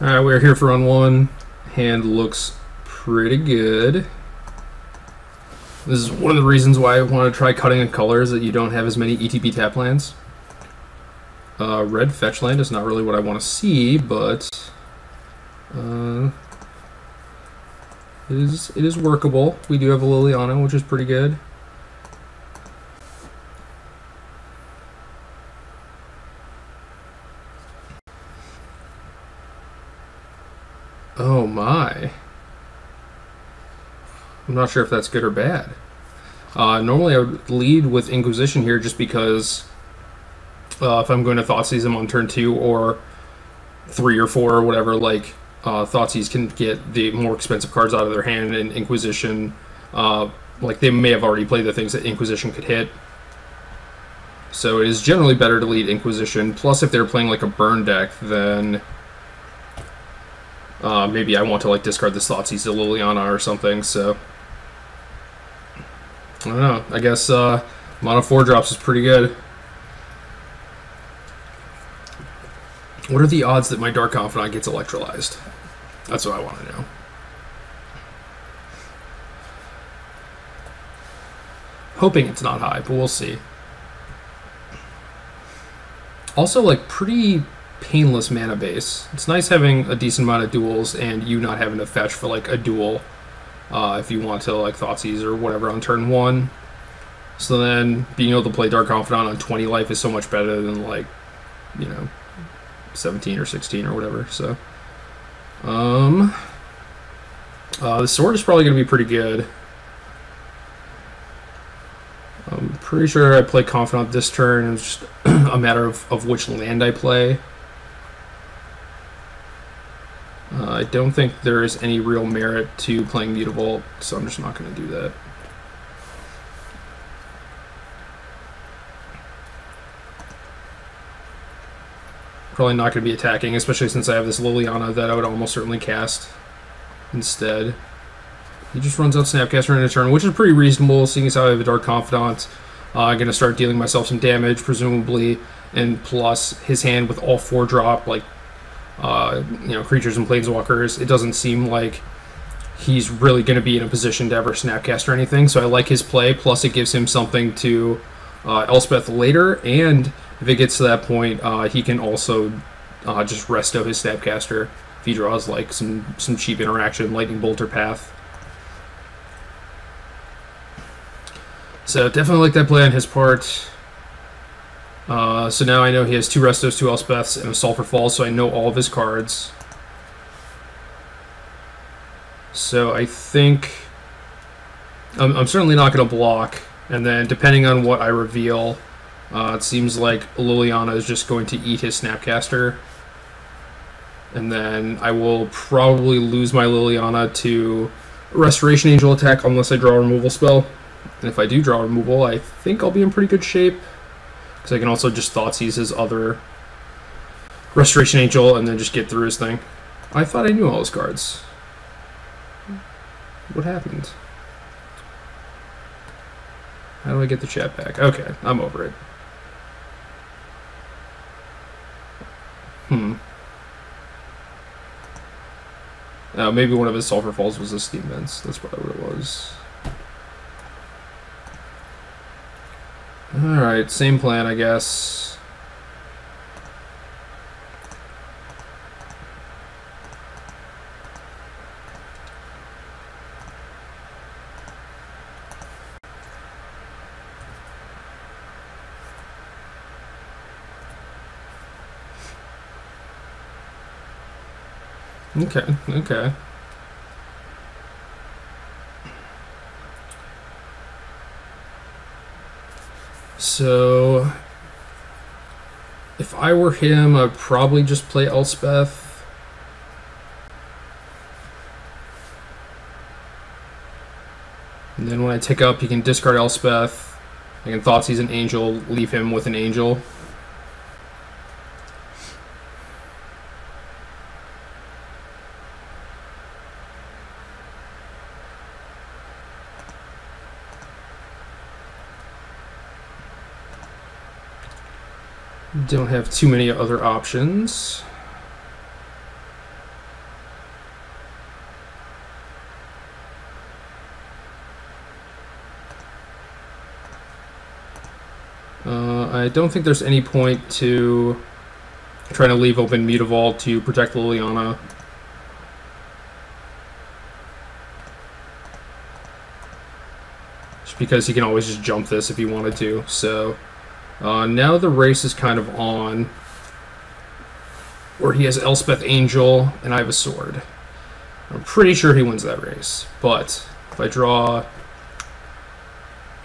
Alright, we're here for run one. Hand looks pretty good. This is one of the reasons why I want to try cutting in colors, that you don't have as many ETB tap lands. Red fetch land is not really what I want to see, but it is workable. We do have a Liliana, which is pretty good. Oh my. I'm not sure if that's good or bad. Normally I would lead with Inquisition here just because if I'm going to Thoughtseize them on turn 2 or 3 or 4 or whatever, like Thoughtseize can get the more expensive cards out of their hand, and Inquisition, like they may have already played the things that Inquisition could hit. So it is generally better to lead Inquisition. Plus, if they're playing like a burn deck, then maybe I want to like discard this Thoughtseize to Liliana or something. So I don't know. I guess mono 4-drops is pretty good. What are the odds that my Dark Confidant gets electrolyzed? That's what I want to know. Hoping it's not high, but we'll see. Also, like, pretty painless mana base. It's nice having a decent amount of duels and you not having to fetch for, like, a duel if you want to, like, Thoughtseize or whatever on turn 1. So then being able to play Dark Confidant on 20 life is so much better than, like, you know, 17 or 16 or whatever. So the sword is probably going to be pretty good. I'm pretty sure I play Confidant this turn. It's just a matter of which land I play. I don't think there is any real merit to playing Mutavault, so I'm just not going to do that. Probably not going to be attacking, especially since I have this Liliana that I would almost certainly cast instead. He just runs out Snapcaster in a turn, which is pretty reasonable, seeing as how I have a Dark Confidant. I'm going to start dealing myself some damage, presumably, and plus his hand with all 4-drop, like, you know, creatures and planeswalkers, it doesn't seem like he's really going to be in a position to ever Snapcast or anything, so I like his play, plus it gives him something to Elspeth later, and if it gets to that point, he can also just resto his Snapcaster if he draws like some cheap interaction, Lightning Bolt or Path. So definitely like that play on his part. So now I know he has 2 Restos, 2 Elspeths, and a Sulphur Falls, so I know all of his cards. So I think I'm certainly not going to block, and then depending on what I reveal, it seems like Liliana is just going to eat his Snapcaster, and then I will probably lose my Liliana to Restoration Angel attack unless I draw a removal spell. And if I do draw removal, I think I'll be in pretty good shape, because I can also just Thoughtseize his other Restoration Angel and then just get through his thing. I thought I knew all his cards. What happened? How do I get the chat back? Okay, I'm over it. Maybe one of his Sulphur Falls was a Steam Vents. That's probably what it was. Alright, same plan, I guess. Okay. So, if I were him, I'd probably just play Elspeth. And then when I tick up, he can discard Elspeth. I can Thoughtseize an Angel, leave him with an Angel. Don't have too many other options. I don't think there's any point to trying to leave open Mutavault to protect Liliana. Just because he can always just jump this if he wanted to. So now the race is kind of on, where he has Elspeth Angel and I have a sword. I'm pretty sure he wins that race, but if I draw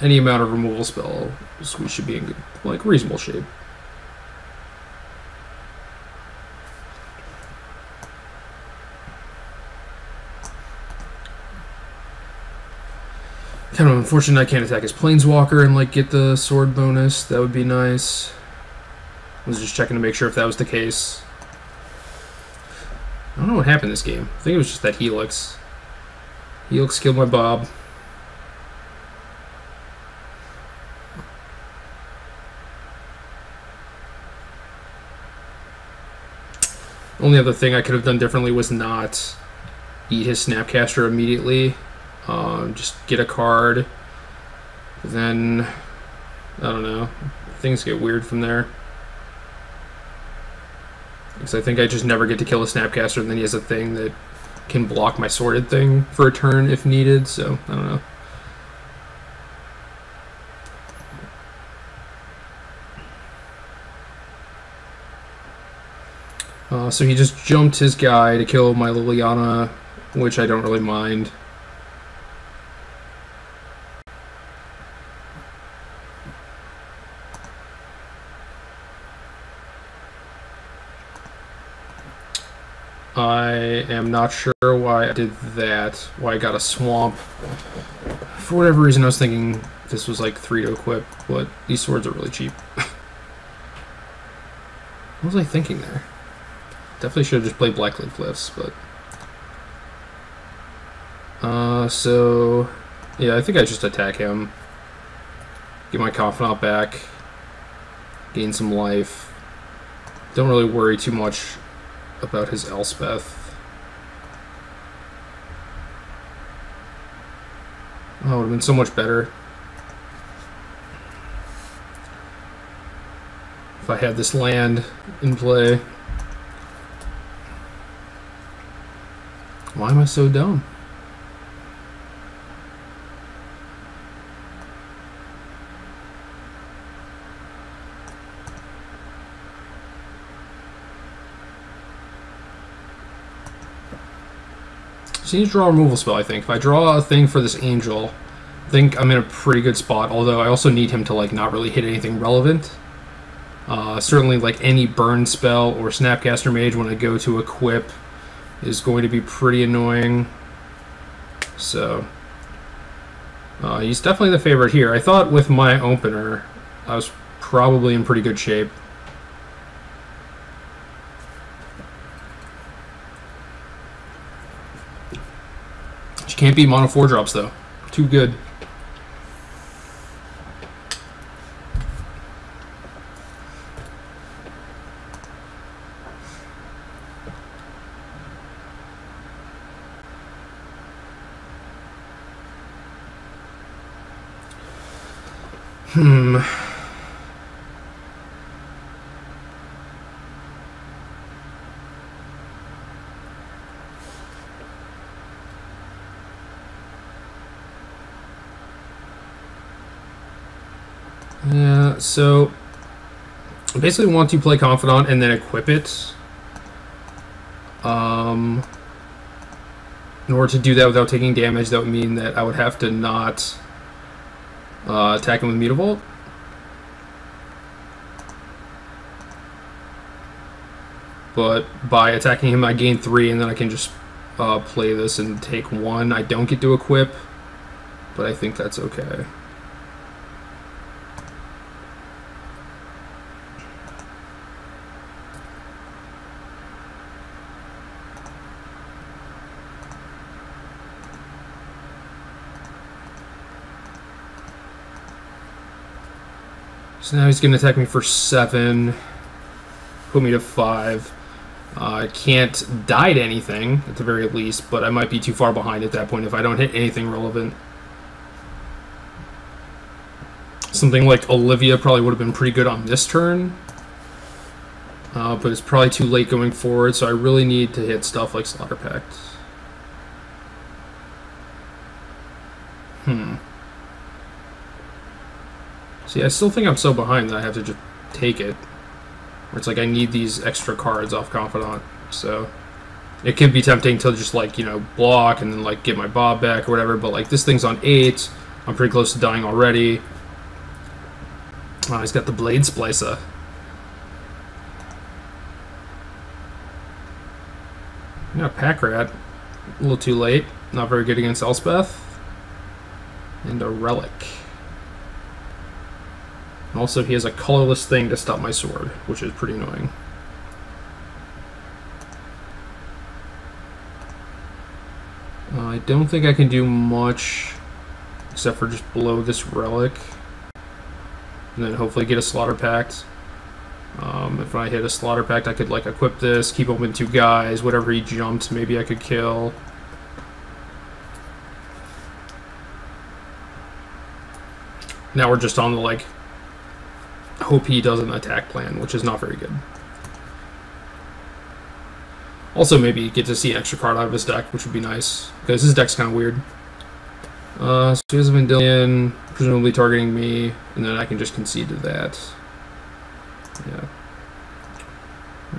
any amount of removal spells, we should be in good, like, reasonable shape. Kind of unfortunate I can't attack his Planeswalker and, like, get the sword bonus. That would be nice. I was just checking to make sure if that was the case. I don't know what happened this game. I think it was just that Helix. Helix killed my Bob. Only other thing I could have done differently was not eat his Snapcaster immediately. Just get a card. Then, I don't know. Things get weird from there. Because I think I just never get to kill a Snapcaster, and then he has a thing that can block my sorted thing for a turn if needed, so I don't know. So he just jumped his guy to kill my Liliana, which I don't really mind. I am not sure why I did that, why I got a swamp. For whatever reason, I was thinking this was like 3 to equip, but these swords are really cheap. What was I thinking there? Definitely should have just played Blackblade Glyphs, but... so... yeah, I think I just attack him. Get my Confidant back. Gain some life. Don't really worry too much about his Elspeth. Oh, it would have been so much better if I had this land in play. Why am I so dumb? So you need to draw a removal spell, I think. If I draw a thing for this Angel, I think I'm in a pretty good spot, although I also need him to, like, not really hit anything relevant. Certainly, like, any burn spell or Snapcaster Mage when I go to equip is going to be pretty annoying. So, he's definitely the favorite here. I thought with my opener, I was probably in pretty good shape. Can't beat mono 4-drops though. Too good. Yeah, so I basically want to play Confidant and then equip it. In order to do that without taking damage, that would mean that I would have to not attack him with Mutavault. But by attacking him, I gain 3, and then I can just play this and take 1. I don't get to equip, but I think that's okay. So now he's going to attack me for 7, put me to 5. I can't die to anything, at the very least, but I might be too far behind at that point if I don't hit anything relevant. Something like Olivia probably would have been pretty good on this turn. But it's probably too late going forward, so I really need to hit stuff like Slaughter Pact. See, I still think I'm so behind that I have to just take it. Where it's like I need these extra cards off Confidant, so it can be tempting to just, like, you know, block and then, like, get my Bob back or whatever, but, like, this thing's on 8. I'm pretty close to dying already. Oh, he's got the Blade Splicer. Yeah, Pack Rat. A little too late. Not very good against Elspeth. And a Relic. Also, he has a colorless thing to stop my sword, which is pretty annoying. I don't think I can do much except for just blow this Relic. And then hopefully get a Slaughter Pact. If I hit a Slaughter Pact, I could, like, equip this, keep open 2 guys, whatever he jumped, maybe I could kill. Now we're just on the, like, hope he doesn't attack plan, which is not very good. Also, maybe get to see an extra card out of his deck, which would be nice, because his deck's kind of weird. So he has a Vendilion, presumably targeting me, and then I can just concede to that. Yeah.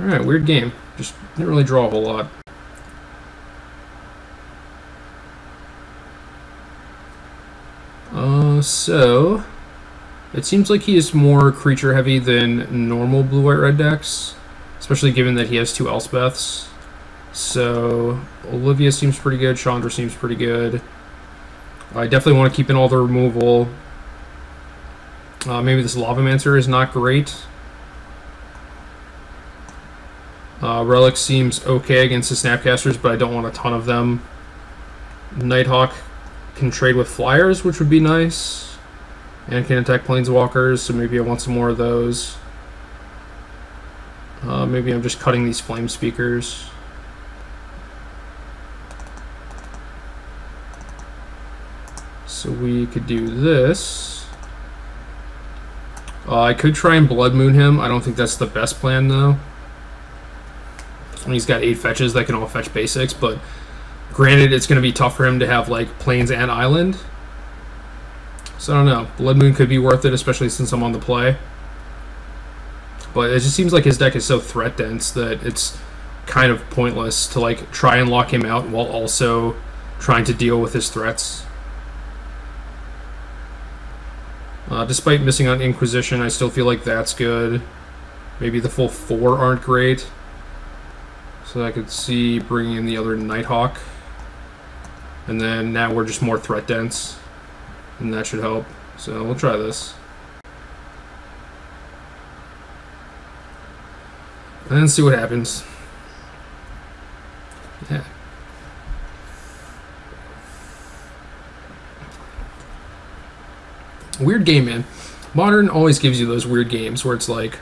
Alright, weird game. Just didn't really draw a whole lot. So it seems like he is more creature heavy than normal blue-white-red decks, especially given that he has 2 Elspeths. So Olivia seems pretty good, Chandra seems pretty good. I definitely want to keep in all the removal. Maybe this Lavamancer is not great. Relic seems okay against the Snapcasters, but I don't want a ton of them. Nighthawk can trade with Flyers, which would be nice. And can attack Planeswalkers, so maybe I want some more of those. Maybe I'm just cutting these Flame Speakers. So we could do this. I could try and Blood Moon him. I don't think that's the best plan, though. He's got 8 fetches that can all fetch basics, but granted, it's going to be tough for him to have, like, Plains and Island. So I don't know. Blood Moon could be worth it, especially since I'm on the play. But it just seems like his deck is so threat dense that it's kind of pointless to, like, try and lock him out while also trying to deal with his threats. Despite missing on Inquisition, I still feel like that's good. Maybe the full 4 aren't great. So I could see bringing in the other Nighthawk. And then now we're just more threat dense. And that should help. So we'll try this. And then see what happens. Yeah. Weird game, man. Modern always gives you those weird games where it's like,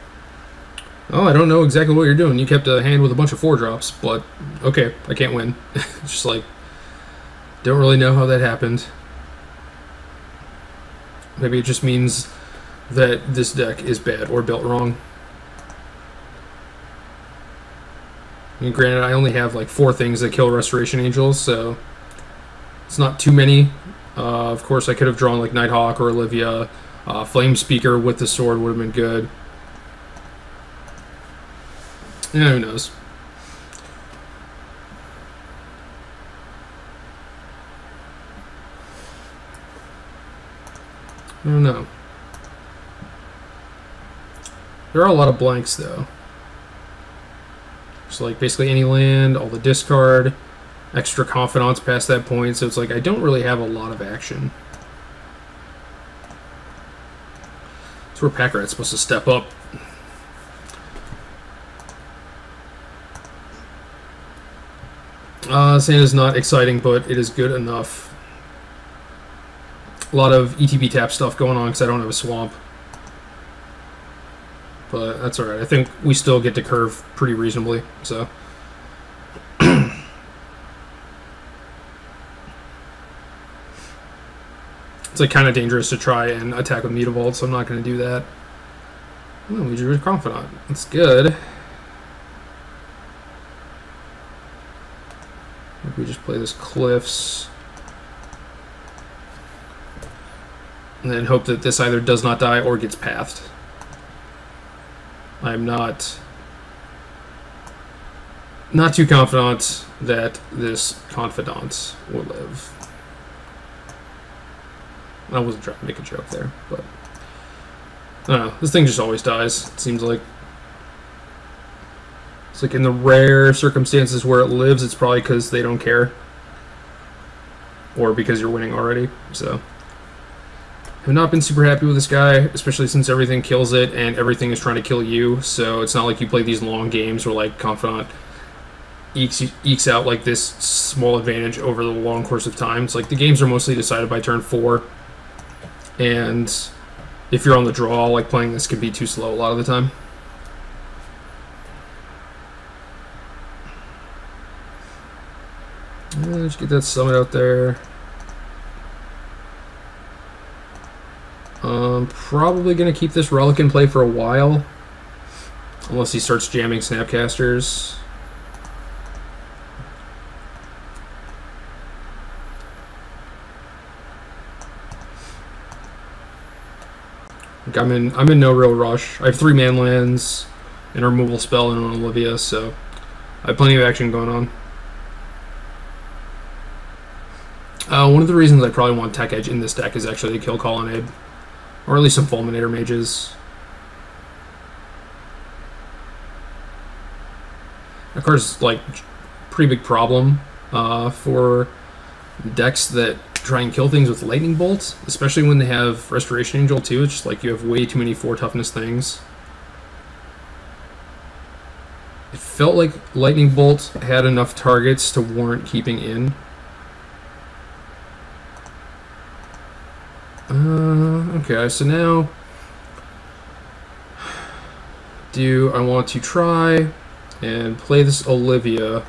oh, I don't know exactly what you're doing. You kept a hand with a bunch of 4-drops, but okay, I can't win. Just like, don't really know how that happened. Maybe it just means that this deck is bad or built wrong. I mean, granted, I only have like 4 things that kill Restoration Angels, so it's not too many. Of course, I could have drawn like Nighthawk or Olivia. Flame Speaker with the sword would have been good. Yeah, who knows? I don't know. There are a lot of blanks, though. So, like, basically any land, all the discard, extra confidants past that point, so it's like I don't really have a lot of action. That's where Pack Rat's supposed to step up. Santa's not exciting, but it is good enough. A lot of ETB tap stuff going on because I don't have a swamp. But that's alright. I think we still get to curve pretty reasonably, so. It's like kind of dangerous to try and attack with Mutavault, so I'm not going to do that. Oh, we drew a Confidant. That's good. If we just play this Cliffs. And then hope that this either does not die or gets pathed. I'm not too confident that this Confidant will live. I wasn't trying to make a joke there, but I don't know. This thing just always dies, it seems like. It's like in the rare circumstances where it lives, it's probably because they don't care. Or because you're winning already, so. I've not been super happy with this guy, especially since everything kills it and everything is trying to kill you, so it's not like you play these long games where like Confidant ekes out like this small advantage over the long course of time. It's like the games are mostly decided by turn 4, and if you're on the draw, like playing this can be too slow a lot of the time. Let's get that summit out there. Probably going to keep this Relic in play for a while, unless he starts jamming Snapcasters. Like I'm in no real rush. I have 3 man lands, and a removal spell, and an Olivia, so I have plenty of action going on. One of the reasons I probably want Tech Edge in this deck is actually to kill Colonnade, or at least some Fulminator mages. Of course, like, pretty big problem for decks that try and kill things with Lightning Bolt, especially when they have Restoration Angel too. It's just like you have way too many 4 toughness things. It felt like Lightning Bolt had enough targets to warrant keeping in. Okay, so now do I want to try and play this Olivia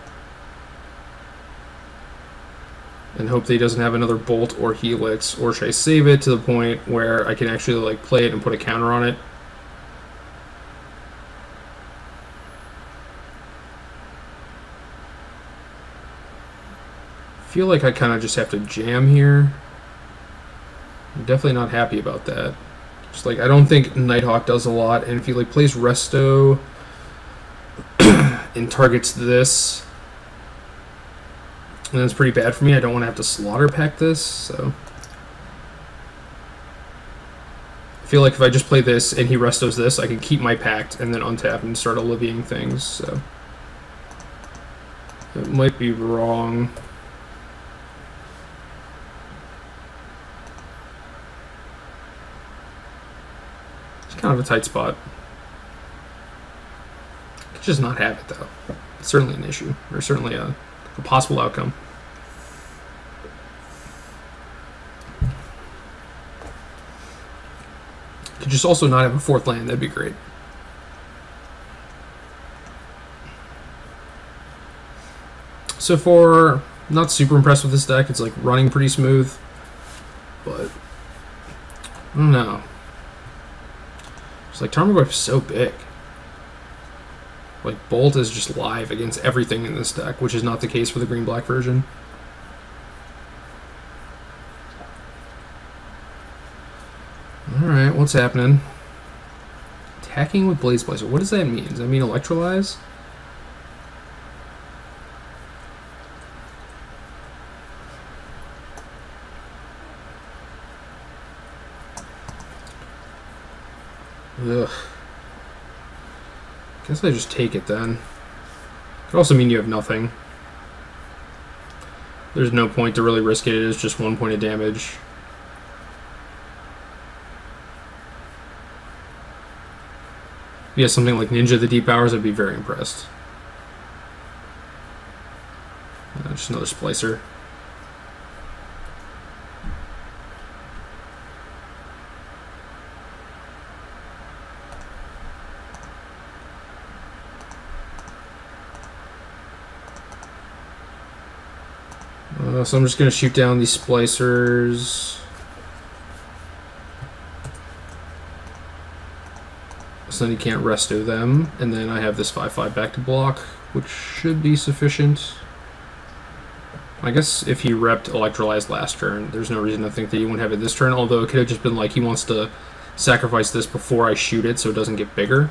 and hope that he doesn't have another Bolt or Helix, or should I save it to the point where I can actually like play it and put a counter on it? I feel like I kind of just have to jam here. I'm definitely not happy about that. Just like I don't think Nighthawk does a lot, and if he like plays Resto and targets this, then it's pretty bad for me. I don't want to have to slaughter pack this, so I feel like if I just play this and he Restos this, I can keep my pact and then untap and start Oliviaing things. So it might be wrong. Kind of a tight spot. Could just not have it though. It's certainly an issue, or certainly a possible outcome. Could just also not have a 4th land. That'd be great. So far, not super impressed with this deck. It's like running pretty smooth, but I don't know. Like Tarmogoyf is so big. Like Bolt is just live against everything in this deck, which is not the case for the green-black version. Alright, what's happening? Attacking with Blaze Blazer. What does that mean? Does that mean Electrolyze? Ugh. Guess I just take it then. Could also mean you have nothing. There's no point to really risk it. It is just 1 point of damage. If you have something like Ninja the Deep Hours, I'd be very impressed. Just another Splicer. So I'm just going to shoot down these Splicers. So then he can't resto them, and then I have this 5/5 back to block, which should be sufficient. I guess if he repped Electrolyze last turn, there's no reason to think that he wouldn't have it this turn, although it could have just been like he wants to sacrifice this before I shoot it so it doesn't get bigger.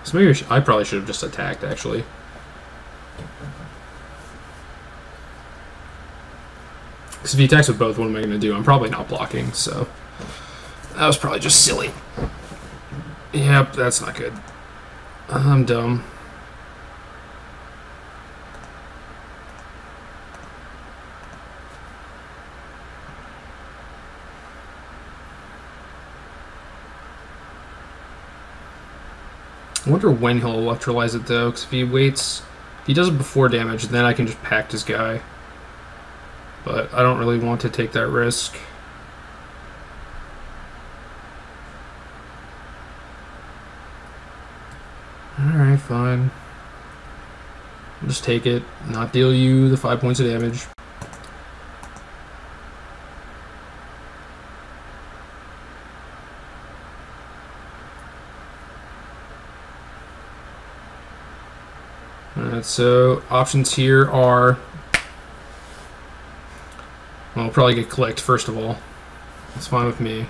So maybe I probably should have just attacked, actually. Because if he attacks with both, what am I going to do? I'm probably not blocking, so that was probably just silly. Yep, that's not good. I'm dumb. I wonder when he'll electrolyze it, though, because if he waits, if he does it before damage, then I can just pact his guy. But I don't really want to take that risk. Alright, fine. I'll just take it, not deal you the 5 points of damage. Alright, so options here are... Well, I'll probably get clicked, first of all. That's fine with me.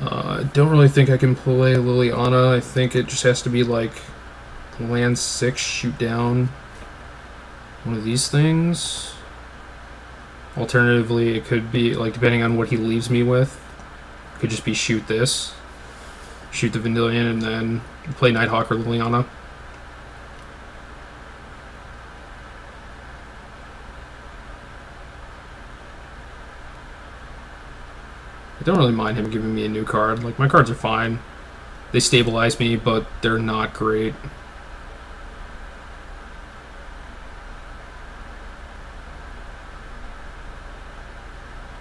I don't really think I can play Liliana. I think it just has to be like land 6, shoot down one of these things. Alternatively, it could be, like, depending on what he leaves me with, it could just be shoot this. Shoot the Vendilion and then play Nighthawk or Liliana. I don't really mind him giving me a new card. Like, my cards are fine. They stabilize me, but they're not great.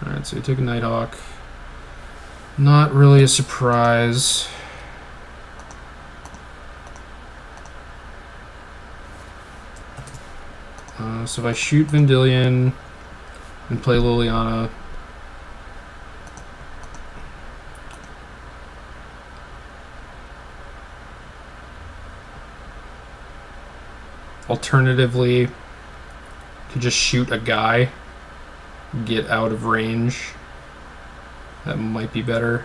Alright, so he took a Nighthawk. Not really a surprise. So if I shoot Vendilion and play Liliana, alternatively, to just shoot a guy, get out of range. That might be better.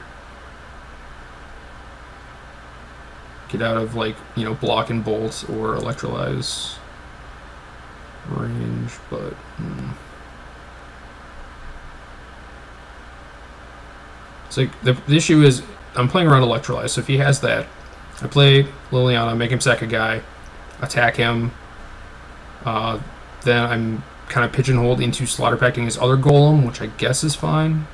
Get out of, like, you know, block and bolt or electrolyze range, but it's like the issue is I'm playing around electrolyze, so if he has that, I play Liliana, make him sack a guy, attack him, then I'm kind of pigeonholed into slaughter packing his other golem, which I guess is fine.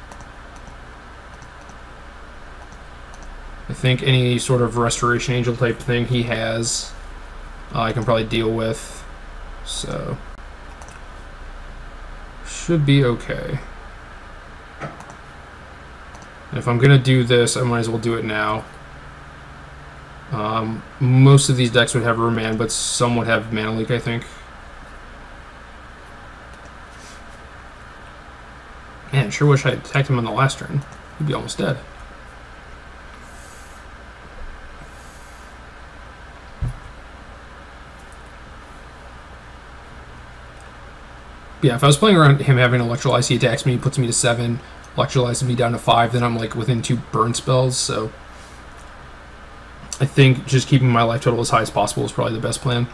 I think any sort of restoration angel type thing he has, I can probably deal with. So, should be okay. And if I'm gonna do this, I might as well do it now. Most of these decks would have Remand, but some would have Mana Leak, I think. Man, sure wish I had attacked him on the last turn. He'd be almost dead. Yeah, if I was playing around him having Electrolyze, he attacks me, puts me to 7, electrolyzes me down to 5, then I'm like within 2 burn spells, so I think just keeping my life total as high as possible is probably the best plan.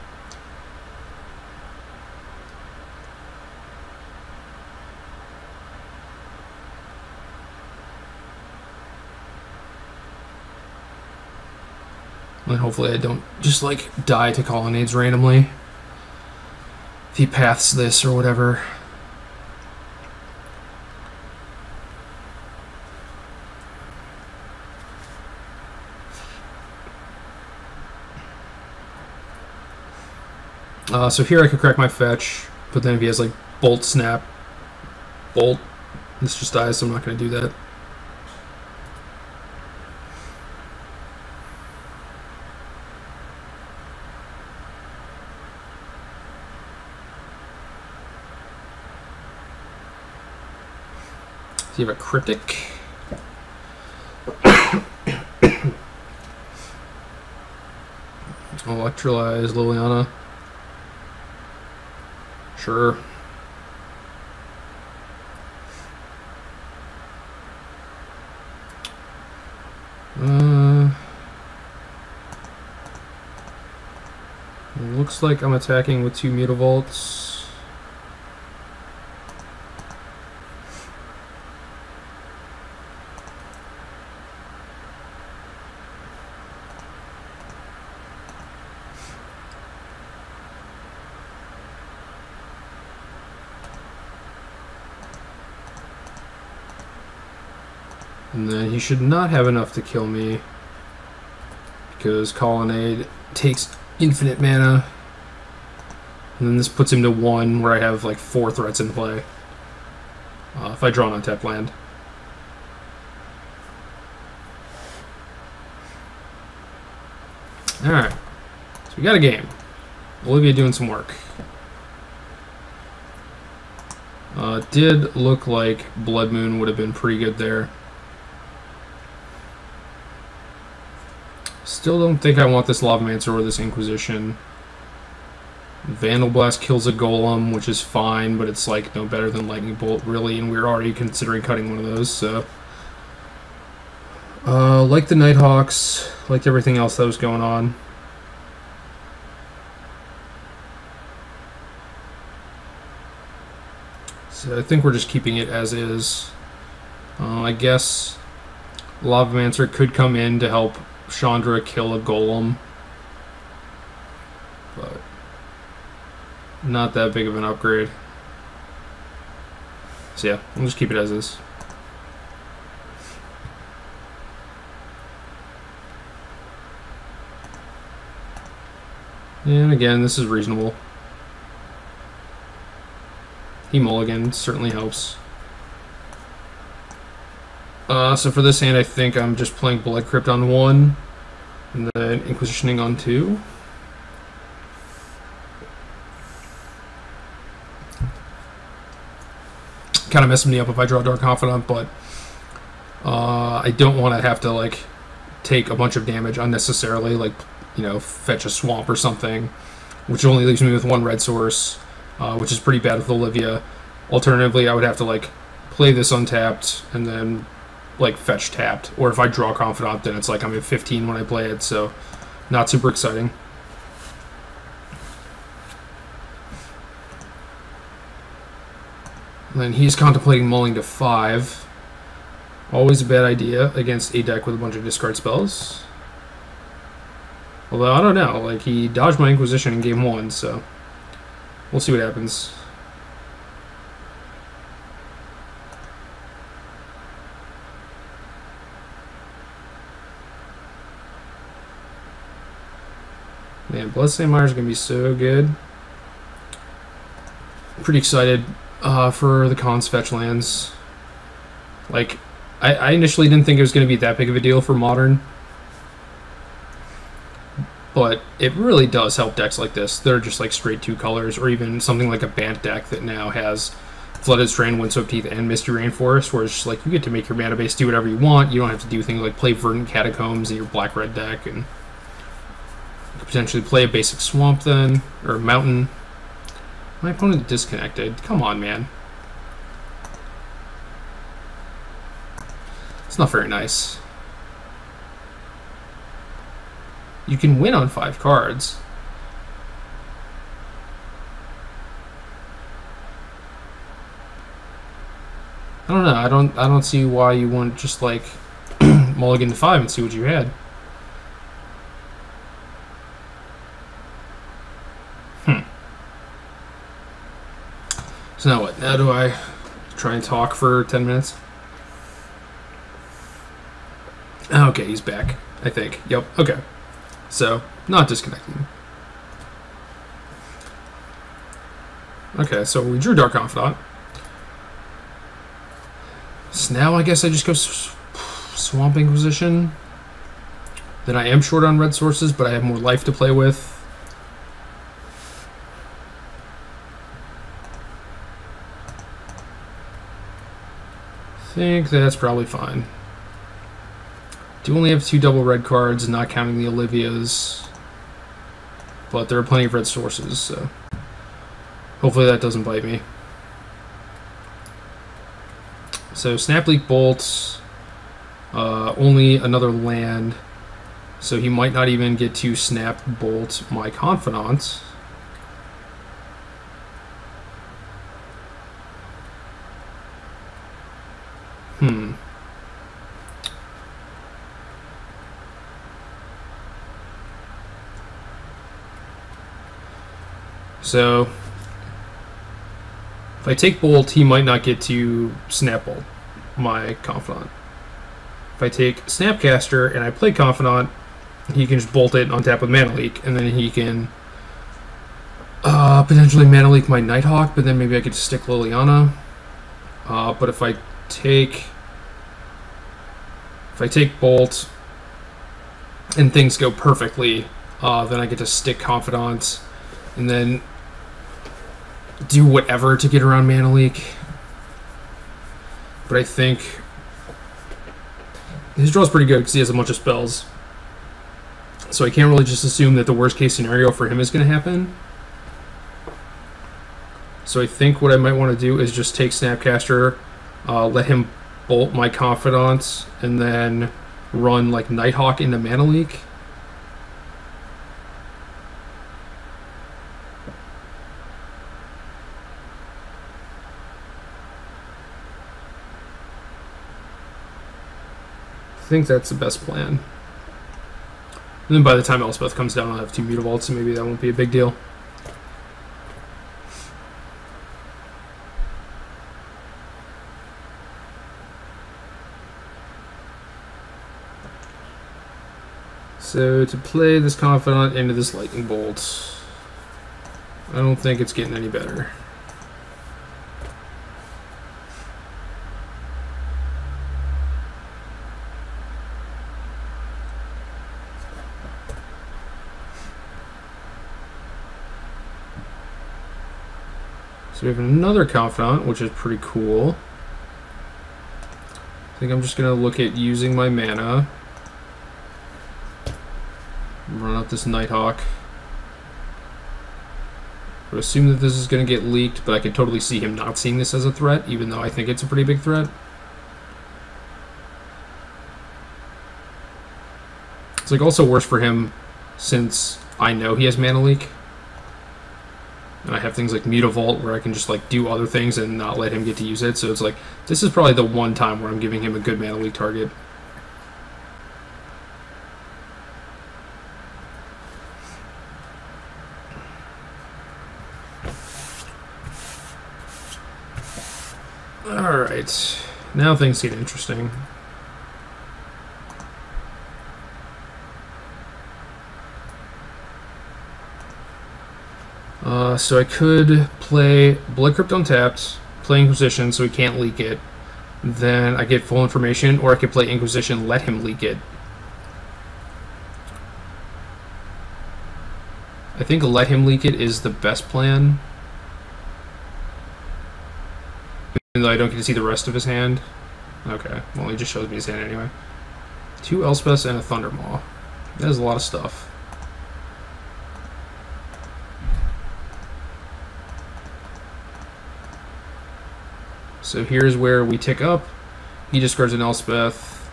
And hopefully I don't just like die to colonnades randomly. If he paths this or whatever. So here I could crack my fetch, but then if he has like bolt, snap, bolt, this just dies, so I'm not going to do that. So you have a cryptic. Naturalize Liliana. Sure. Looks like I'm attacking with 2 Mutavaults. And then he should not have enough to kill me, because Colonnade takes infinite mana. And then this puts him to 1, where I have like 4 threats in play. If I draw an untapped land. Alright. So we got a game. Olivia doing some work. Did look like Blood Moon would have been pretty good there. Still don't think I want this Lavamancer or this Inquisition. Vandal Blast kills a Golem, which is fine, but it's like no better than Lightning Bolt, really, and we're already considering cutting one of those, so. Like the Nighthawks, liked everything else that was going on. So I think we're just keeping it as is. I guess Lavamancer could come in to help Chandra kill a Golem, but not that big of an upgrade. So yeah, we'll just keep it as is. And again, this is reasonable. He mulligan certainly helps. So for this hand, I think I'm just playing Blood Crypt on 1, and then Inquisitioning on 2. Kind of messing me up if I draw Dark Confidant, but I don't want to have to like take a bunch of damage unnecessarily, like, you know, fetch a swamp or something, which only leaves me with 1 red source, which is pretty bad with Olivia. Alternatively, I would have to like play this untapped and then like fetch tapped, or if I draw Confidant, then it's like I'm at 15 when I play it, so not super exciting. And then he's contemplating mulling to 5. Always a bad idea against a deck with a bunch of discard spells. Although, I don't know, like, he dodged my Inquisition in game 1, so we'll see what happens. Man, Bloodstained Mire is going to be so good. Pretty excited for the Khan's fetch lands. Like, I initially didn't think it was going to be that big of a deal for Modern, but it really does help decks like this. They're just like straight 2 colors, or even something like a Bant deck that now has Flooded Strand, Windswept Teeth, and Misty Rainforest, where it's just like you get to make your mana base do whatever you want. You don't have to do things like play Verdant Catacombs in your black-red deck, and you could potentially play a basic Swamp then, or Mountain. My opponent disconnected. Come on, man. It's not very nice. You can win on 5 cards. I don't know. I don't see why you wouldn't just like mulligan to 5 and see what you had. So now what? Now do I try and talk for 10 minutes? Okay, he's back, I think. Yep, okay. So, not disconnecting. Okay, so we drew Dark Confidant. So now I guess I just go Swamp Inquisition. Then I am short on red sources, but I have more life to play with. I think that's probably fine. Do only have 2 double red cards, not counting the Olivias. but there are plenty of red sources, so hopefully that doesn't bite me. So Snap Leak Bolts, only another land, so he might not even get to Snap Bolt my Confidant. So if I take Bolt, he might not get to Snap Bolt my Confidant. If I take Snapcaster and I play Confidant, he can just bolt it on tap with Mana Leak, and then he can potentially Mana Leak my Nighthawk, but then maybe I could stick Liliana. But if I take Bolt and things go perfectly, then I get to stick Confidant and then do whatever to get around Mana Leak. But I think his draw's pretty good because he has a bunch of spells. So I can't really just assume that the worst case scenario for him is going to happen. So I think what I might want to do is just take Snapcaster, let him bolt my Confidant, and then run like Nighthawk into Mana Leak. I think that's the best plan. And then by the time Elspeth comes down, I'll have 2 Mutavaults, so maybe that won't be a big deal. So to play this Confidant into this Lightning Bolt, I don't think it's getting any better. So we have another Confidant, which is pretty cool. I think I'm just going to look at using my mana. Run out this Nighthawk. I would assume that this is going to get leaked, but I could totally see him not seeing this as a threat, even though I think it's a pretty big threat. It's like also worse for him since I know he has Mana Leak. And I have things like Mutavault where I can just like do other things and not let him get to use it. So it's like, this is probably the one time where I'm giving him a good Mana Leak target. Alright, now things get interesting. So I could play Blood Crypt untapped, play Inquisition so he can't leak it, then I get full information, or I could play Inquisition, let him leak it. I think let him leak it is the best plan, even though I don't get to see the rest of his hand. Okay, well he just shows me his hand anyway. 2 Elspeths and a Thundermaw. That is a lot of stuff. So here's where we tick up. He discards an Elspeth.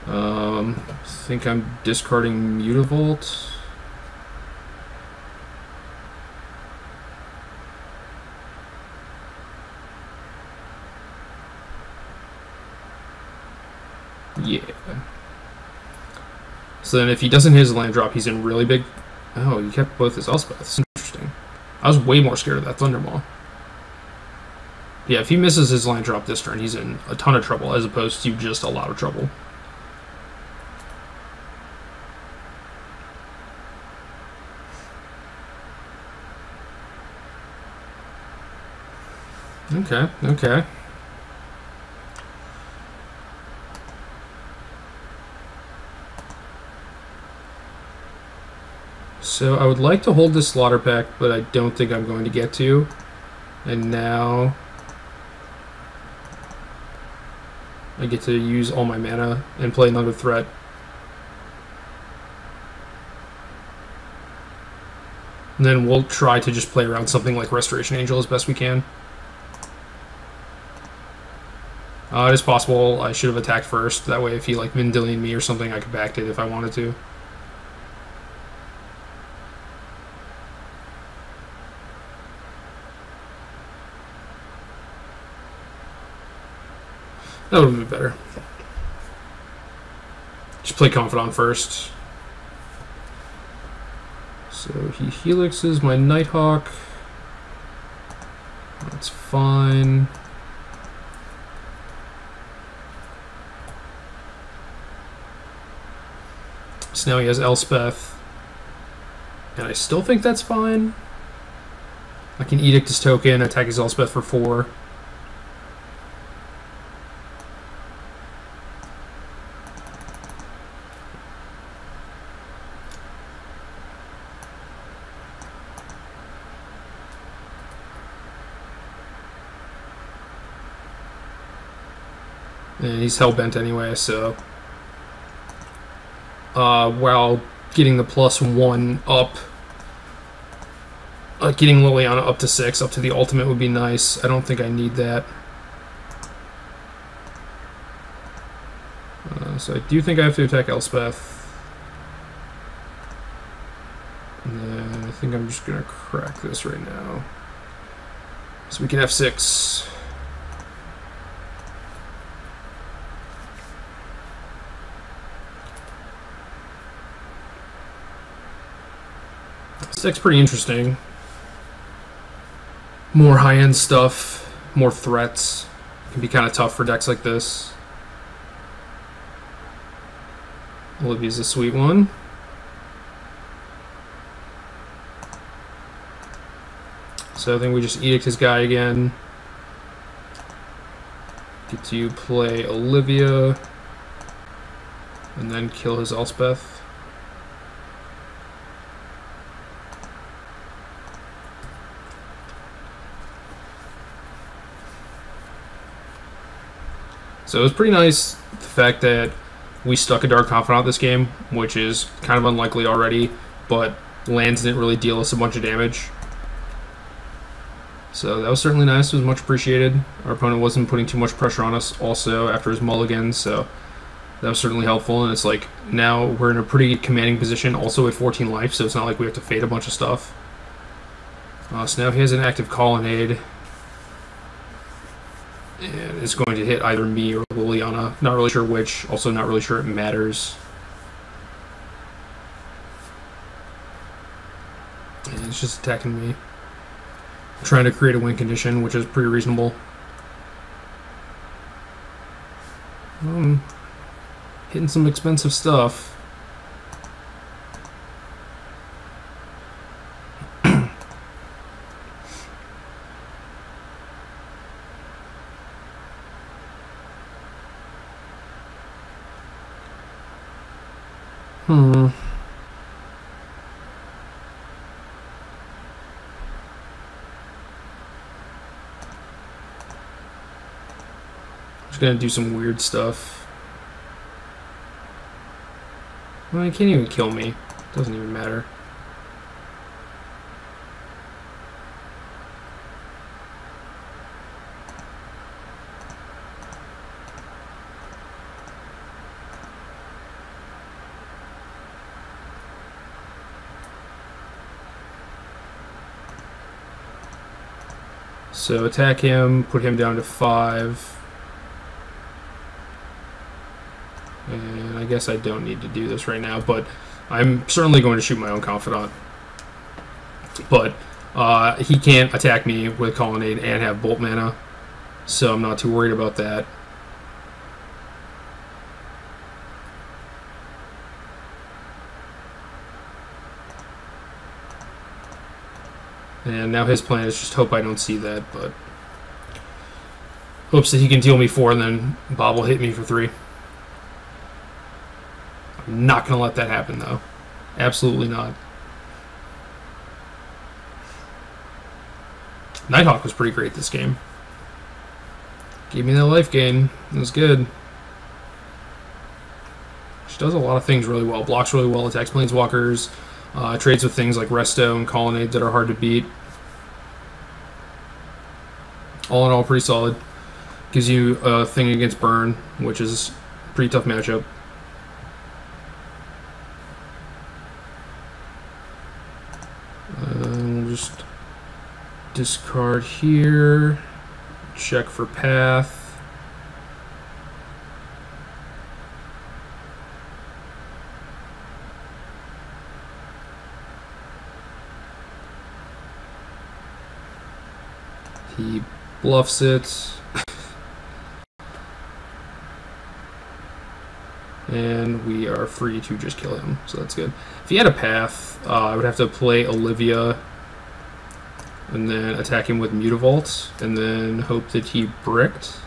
I think I'm discarding Mutavault. Yeah. So then if he doesn't hit his land drop, he's in really big... Oh, he kept both his Elspeths. Interesting. I was way more scared of that Thundermaw. Yeah, if he misses his land drop this turn, he's in a ton of trouble, as opposed to just a lot of trouble. Okay, okay. So I would like to hold this Slaughter Pack, but I don't think I'm going to get to. And now I get to use all my mana and play another threat. And then we'll try to just play around something like Restoration Angel as best we can. It is possible I should have attacked first. That way if he like Vendilion me or something, I could back it if I wanted to. That would be better. Just play Confidant first. So he helixes my Nighthawk. That's fine. So now he has Elspeth. And I still think that's fine. I can Edict his token, attack his Elspeth for 4. And he's hellbent anyway, so while getting the +1 up, getting Liliana up to 6, up to the ultimate would be nice. I don't think I need that. So I do think I have to attack Elspeth. And then I think I'm just going to crack this right now. So we can F6. This deck's pretty interesting. More high-end stuff, more threats. It can be kind of tough for decks like this. Olivia's a sweet one. So I think we just Edict his guy again. Get to play Olivia. And then kill his Elspeth. So it was pretty nice, the fact that we stuck a Dark Confidant this game, which is kind of unlikely already, but lands didn't really deal us a bunch of damage. So that was certainly nice. It was much appreciated. Our opponent wasn't putting too much pressure on us also after his mulligan, so that was certainly helpful. And it's like, now we're in a pretty commanding position, also at 14 life, so it's not like we have to fade a bunch of stuff. So now he has an active Colonnade. And it's going to hit either me or Liliana. Not really sure which. Also not really sure it matters. And it's just attacking me. I'm trying to create a win condition, which is pretty reasonable. Hitting some expensive stuff. Just gonna do some weird stuff. Well, he can't even kill me. Doesn't even matter. So attack him, put him down to 5. And I guess I don't need to do this right now, but I'm certainly going to shoot my own Confidant. But he can't attack me with Colonnade and have Bolt Mana, so I'm not too worried about that. And now his plan is just hope I don't see that, but hopes that he can deal me 4 and then Bob will hit me for 3. I'm not going to let that happen, though. Absolutely not. Nighthawk was pretty great this game. Gave me that life gain. It was good. She does a lot of things really well. Blocks really well, attacks planeswalkers. Trades with things like Resto and Colonnade that are hard to beat. All in all, pretty solid. Gives you a thing against Burn, which is a pretty tough matchup. We'll just discard here. Check for path. He bluffs it. And we are free to just kill him, so that's good. If he had a path, I would have to play Olivia and then attack him with Mutavault and then hope that he bricked.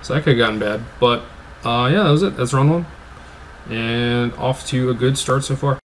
So that could have gotten bad, but yeah, that was it. That's round one. And off to a good start so far.